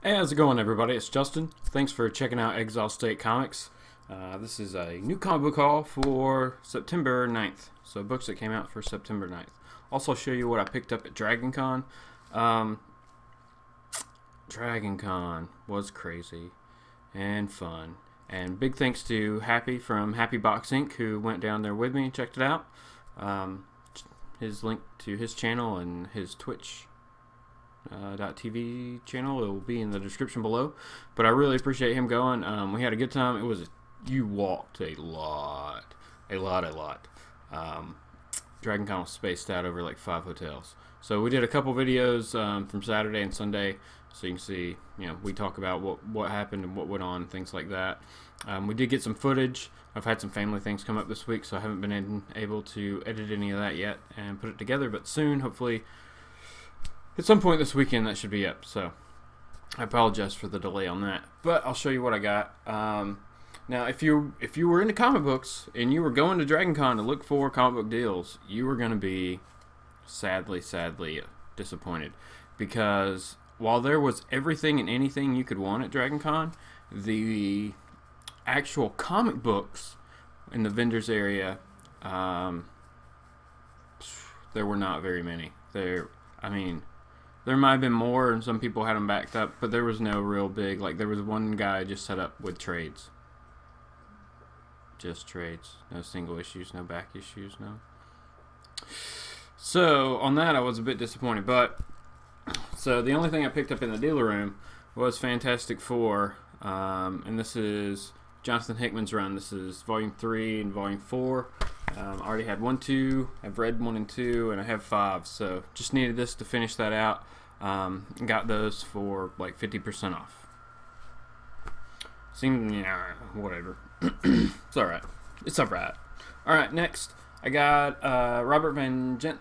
Hey, how's it going, everybody? It's Justin. Thanks for checking out Exile State Comics. This is a new comic book haul for September 9th. So books that came out for September 9th. Also show you what I picked up at DragonCon. DragonCon was crazy and fun. And big thanks to Happy from Happy Box Inc. who went down there with me and checked it out. His link to his channel and his Twitch .tv channel, it will be in the description below. But I really appreciate him going. We had a good time. You walked a lot. DragonCon was spaced out over like 5 hotels. So we did a couple videos from Saturday and Sunday, so you can see, we talk about what happened and what went on, things like that. We did get some footage. I've had some family things come up this week, so I haven't been able to edit any of that yet and put it together, but soon, hopefully at some point this weekend, that should be up. So I apologize for the delay on that, but I'll show you what I got. Now, if you were into comic books and you were going to DragonCon to look for comic book deals, you were going to be sadly disappointed, because while there was everything and anything you could want at DragonCon, the actual comic books in the vendors area, there were not very many. There might have been more, and some people had them backed up, but there was no real big, there was one guy just set up with trades. Just trades. No single issues, no back issues, no. So, on that, I was a bit disappointed, so the only thing I picked up in the dealer room was Fantastic Four, and this is Jonathan Hickman's run. This is Volume 3 and Volume 4. I already had 1, 2, I've read 1 and 2, and I have 5, so just needed this to finish that out. Got those for like 50% off. Seemed, whatever. It's alright. It's alright. Alright, next, I got Robert Van Jensen,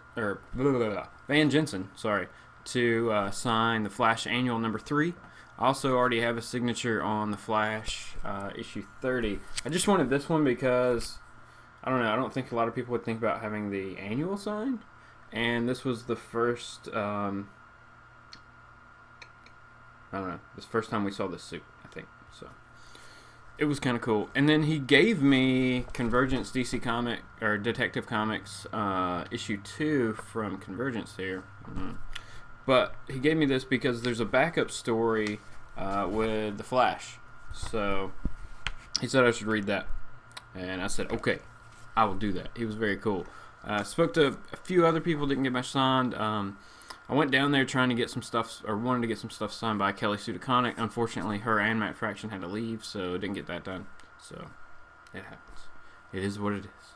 to sign the Flash Annual number 3. I also already have a signature on the Flash issue 30. I just wanted this one because I don't know, I don't think a lot of people would think about having the annual signed, and this was the first, this first time we saw this suit, I think, so it was kind of cool. And then he gave me Convergence DC Comic, or Detective Comics, issue 2 from Convergence here, but he gave me this because there's a backup story with the Flash, so he said I should read that, and I said, okay, I will do that. He was very cool. Spoke to a few other people, didn't get much signed. I went down there trying to get some stuff, or wanted to get some stuff signed by Kelly Sue DeConnick. Unfortunately, her and Matt Fraction had to leave, so didn't get that done. So, it happens. It is what it is.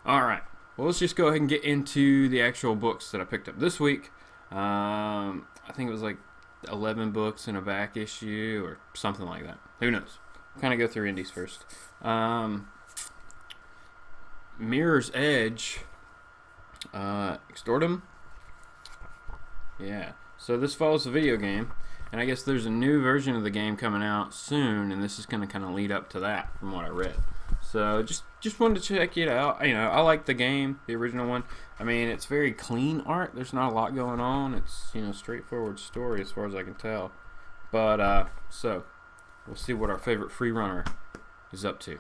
Alright, well, let's just go ahead and get into the actual books that I picked up this week. I think it was like 11 books in a back issue, or something like that. Who knows? We'll kind of go through indies first. Mirror's Edge, Extortum. Yeah, so this follows the video game, and I guess there's a new version of the game coming out soon, and this is going to kind of lead up to that from what I read. So just wanted to check it out. I like the game, the original one. It's very clean art. There's not a lot going on. It's, straightforward story as far as I can tell. But so we'll see what our favorite free runner is up to.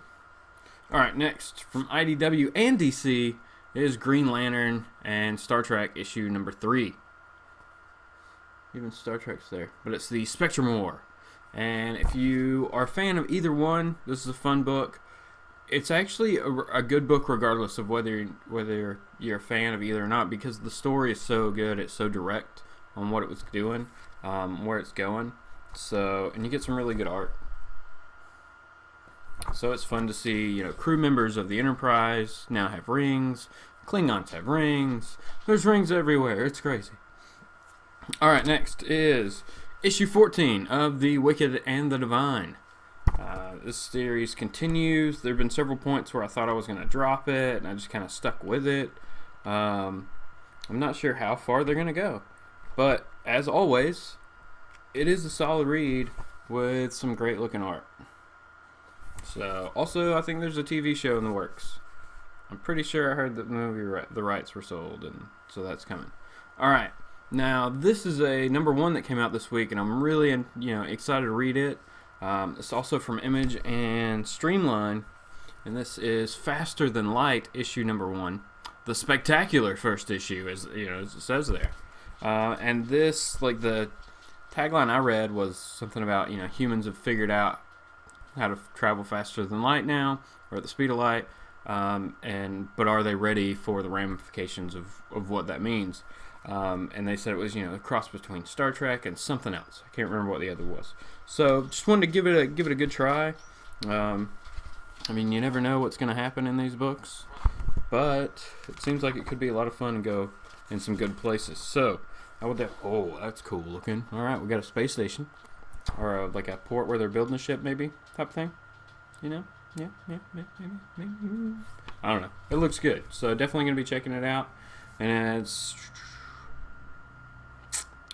Alright, next, from IDW and DC, is Green Lantern and Star Trek issue number 3. Even Star Trek's there. But it's the Spectrum War. And if you are a fan of either one, this is a fun book. It's actually a good book regardless of whether you're a fan of either or not, because the story is so good, it's so direct on what it was doing, where it's going. So, and you get some really good art. So it's fun to see, crew members of the Enterprise now have rings. Klingons have rings. There's rings everywhere. It's crazy. Alright, next is issue 14 of The Wicked and the Divine. This series continues. There have been several points where I thought I was going to drop it, and I just kind of stuck with it. I'm not sure how far they're going to go. But, as always, it is a solid read with some great looking art. So, also, I think there's a TV show in the works. I'm pretty sure I heard that the rights were sold, and so that's coming. Alright, Now, this is a #1 that came out this week, and I'm really excited to read it. It's also from Image and Streamline, and this is Faster Than Light, issue #1, the spectacular first issue, as it says there. And this, like, the tagline I read was something about humans have figured out how to travel faster than light now, or at the speed of light, but are they ready for the ramifications of what that means? And they said it was a cross between Star Trek and something else. I can't remember what the other was. So just wanted to give it a good try. I mean, you never know what's going to happen in these books, but it seems like it could be a lot of fun and go in some good places. So how would that? Oh, that's cool looking. All right, we got a space station, or like a port where they're building a ship, maybe type thing. Yeah, maybe. I don't know. It looks good, so definitely gonna be checking it out. And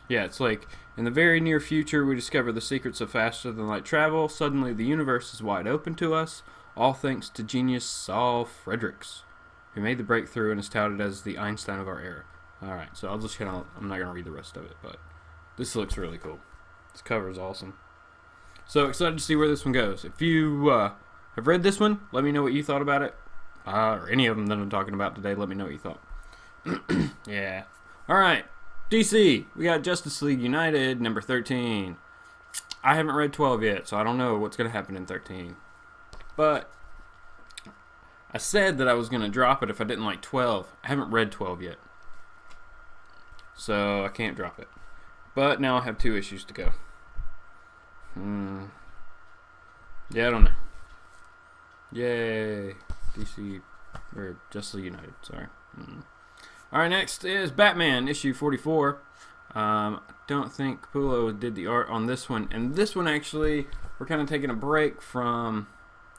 it's like, in the very near future, we discover the secrets of faster than light travel. Suddenly, the universe is wide open to us, all thanks to genius Saul Fredericks, who made the breakthrough and is touted as the Einstein of our era. All right, so I'm not gonna read the rest of it, but this looks really cool. This cover is awesome. So excited to see where this one goes. If you have read this one, let me know what you thought about it, or any of them that I'm talking about today. Let me know what you thought. Yeah. All right. DC, we got Justice League United #13. I haven't read 12 yet, so I don't know what's going to happen in 13. But I said that I was going to drop it if I didn't like 12. I haven't read 12 yet, so I can't drop it. But now I have 2 issues to go. Yeah, I don't know. Yay. DC, or Justice League United, sorry. Alright, next is Batman, issue 44. I don't think Capullo did the art on this one. And this one, actually, we're kind of taking a break from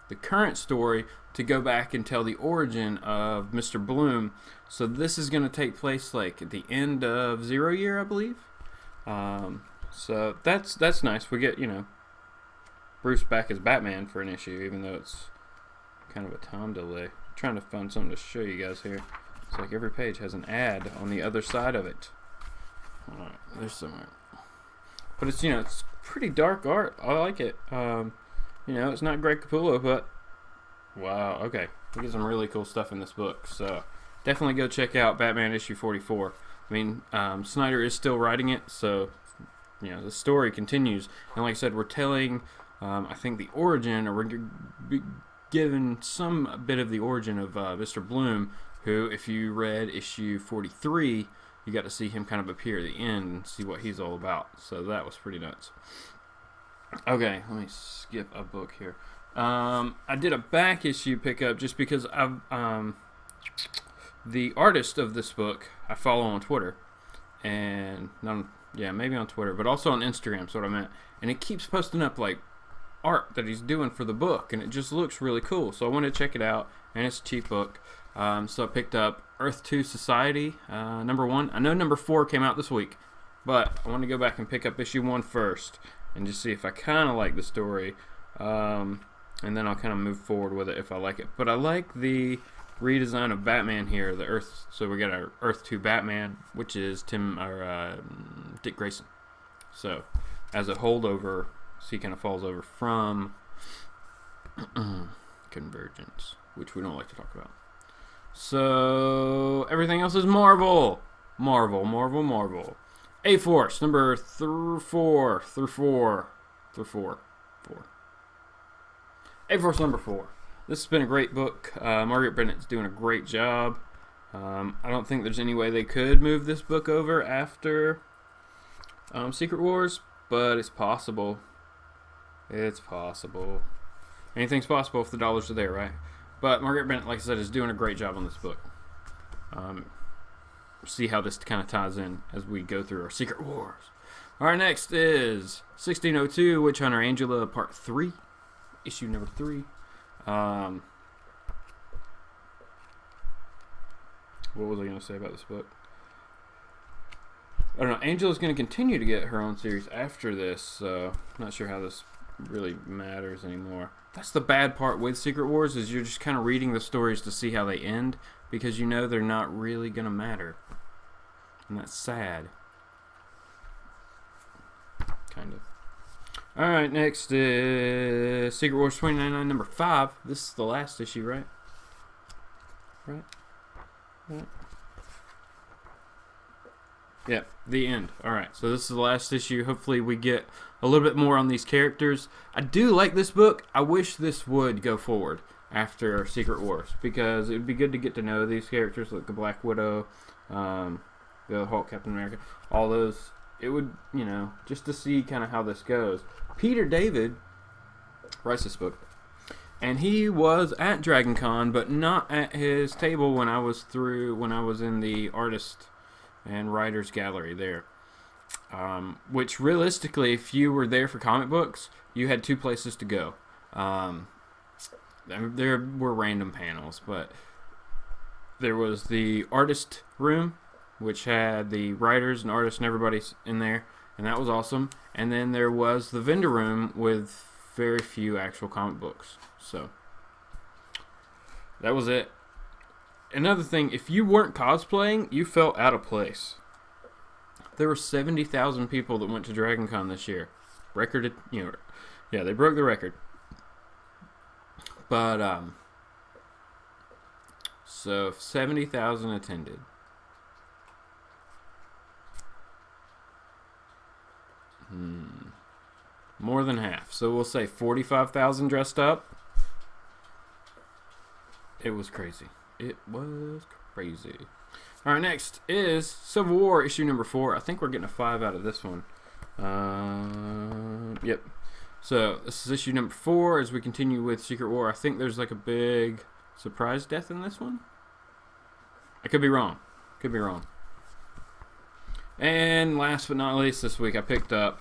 the current story to go back and tell the origin of Mr. Bloom. So this is going to take place, like, at the end of Zero Year, I believe. So that's nice. We get, Bruce back as Batman for an issue, even though it's kind of a time delay. I'm trying to find something to show you guys here. It's like every page has an ad on the other side of it. Alright, there's some art. But it's, it's pretty dark art. I like it. It's not Greg Capullo, but wow, okay. We get some really cool stuff in this book. So definitely go check out Batman issue 44. I mean, Snyder is still writing it, so the story continues. And like I said, we're telling, I think, the origin, or we're given some bit of the origin of Mr. Bloom, who, if you read issue 43, you got to see him kind of appear at the end and see what he's all about. So that was pretty nuts. Okay, let me skip a book here. I did a back issue pickup just because the artist of this book I follow on Twitter, and maybe on Twitter, but also on Instagram, is what I meant. And it keeps posting up like art that he's doing for the book, and it just looks really cool. So I wanted to check it out, and it's a cheap book. So I picked up Earth 2 Society, #1. I know #4 came out this week, but I want to go back and pick up issue 1 first and just see if I kind of like the story, and then I'll kind of move forward with it if I like it. But I like the redesign of Batman here, the Earth. So we got our Earth 2 Batman, which is Dick Grayson. So as a holdover, so he kind of falls over from Convergence, which we don't like to talk about. So everything else is Marvel. A-Force number 4. A-Force #4. This has been a great book. Margaret Bennett's doing a great job. I don't think there's any way they could move this book over after Secret Wars, but it's possible. It's possible. Anything's possible if the dollars are there, right? But Margaret Bennett, like I said, is doing a great job on this book. See how this kind of ties in as we go through our Secret Wars. Alright, next is 1602 Witch Hunter Angela Part 3. Issue number 3. What was I going to say about this book? I don't know. Angela's going to continue to get her own series after this, so I'm not sure how this really matters anymore. That's the bad part with Secret Wars, is you're just kind of reading the stories to see how they end, because they're not really going to matter. And that's sad. kind of. Alright, next is Secret Wars 2099 number 5. This is the last issue, right? Right? Yeah, the end. Alright, so this is the last issue. Hopefully we get a little bit more on these characters. I do like this book. I wish this would go forward after Secret Wars, because it would be good to get to know these characters, like the Black Widow, the Hulk, Captain America, all those. It would, you know, just to see kind of how this goes. Peter David writes this book, and he was at Dragon Con, but not at his table when I was in the artist and writers gallery there. Which realistically, if you were there for comic books, you had two places to go. There were random panels, but there was the artist room, which had the writers and artists and everybody in there, and that was awesome. And then there was the vendor room with very few actual comic books. So that was it. Another thing, if you weren't cosplaying, you felt out of place. There were 70,000 people that went to Dragon Con this year. Recorded, you know, yeah, they broke the record. But, so 70,000 attended. More than half. So we'll say 45,000 dressed up. It was crazy. It was crazy. Alright, next is Civil War issue number 4. I think we're getting a 5 out of this one. Yep. So this is issue number 4 as we continue with Secret War. I think there's like a big surprise death in this one. I could be wrong. Could be wrong. And last but not least, this week I picked up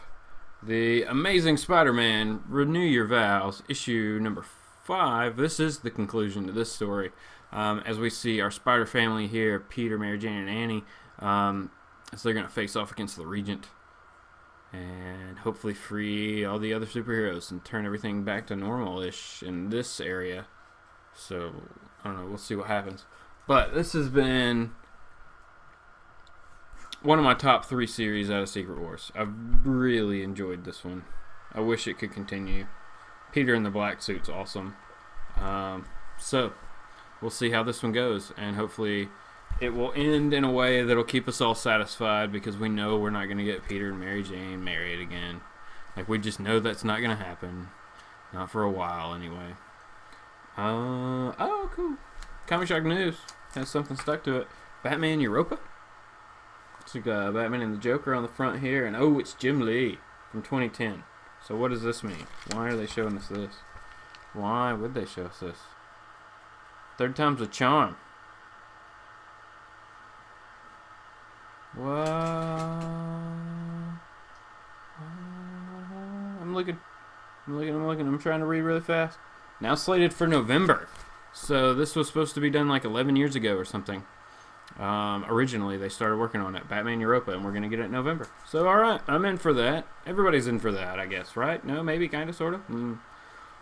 The Amazing Spider-Man Renew Your Vows, issue number 5. This is the conclusion to this story. As we see our Spider family here, Peter, Mary Jane, and Annie, as they're going to face off against the Regent and hopefully free all the other superheroes and turn everything back to normal-ish in this area. So, I don't know, we'll see what happens. But this has been one of my top 3 series out of Secret Wars. I've really enjoyed this one. I wish it could continue. Peter in the black suit's awesome. So, we'll see how this one goes, and hopefully it will end in a way that'll keep us all satisfied, because we know we're not going to get Peter and Mary Jane married again. Like, we just know that's not going to happen. Not for a while, anyway. Oh, cool. Comic Shock News has something stuck to it. Batman Europa. It's like Batman and the Joker on the front here, and oh, it's Jim Lee from 2010. So what does this mean? Why are they showing us this? Why would they show us this? Third time's a charm. What? I'm looking. I'm trying to read really fast. Now slated for November. So this was supposed to be done like 11 years ago or something. Originally, they started working on it. Batman Europa, and we're going to get it in November. So, alright, I'm in for that. Everybody's in for that, I guess, right? No, maybe, kind of, sort of?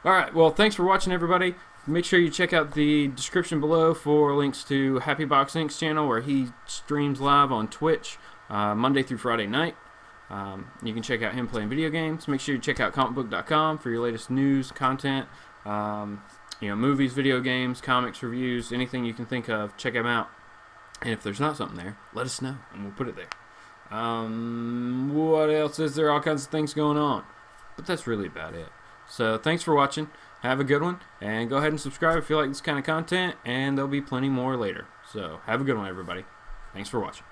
Alright, well, thanks for watching, everybody. Make sure you check out the description below for links to Happy Box Inc.'s channel, where he streams live on Twitch Monday through Friday night. You can check out him playing video games. Make sure you check out comicbook.com for your latest news, content, movies, video games, comics, reviews, anything you can think of. Check him out. And if there's not something there, let us know, and we'll put it there. What else is there? All kinds of things going on. But that's really about it. So, thanks for watching. Have a good one. And go ahead and subscribe if you like this kind of content. And there'll be plenty more later. So, have a good one, everybody. Thanks for watching.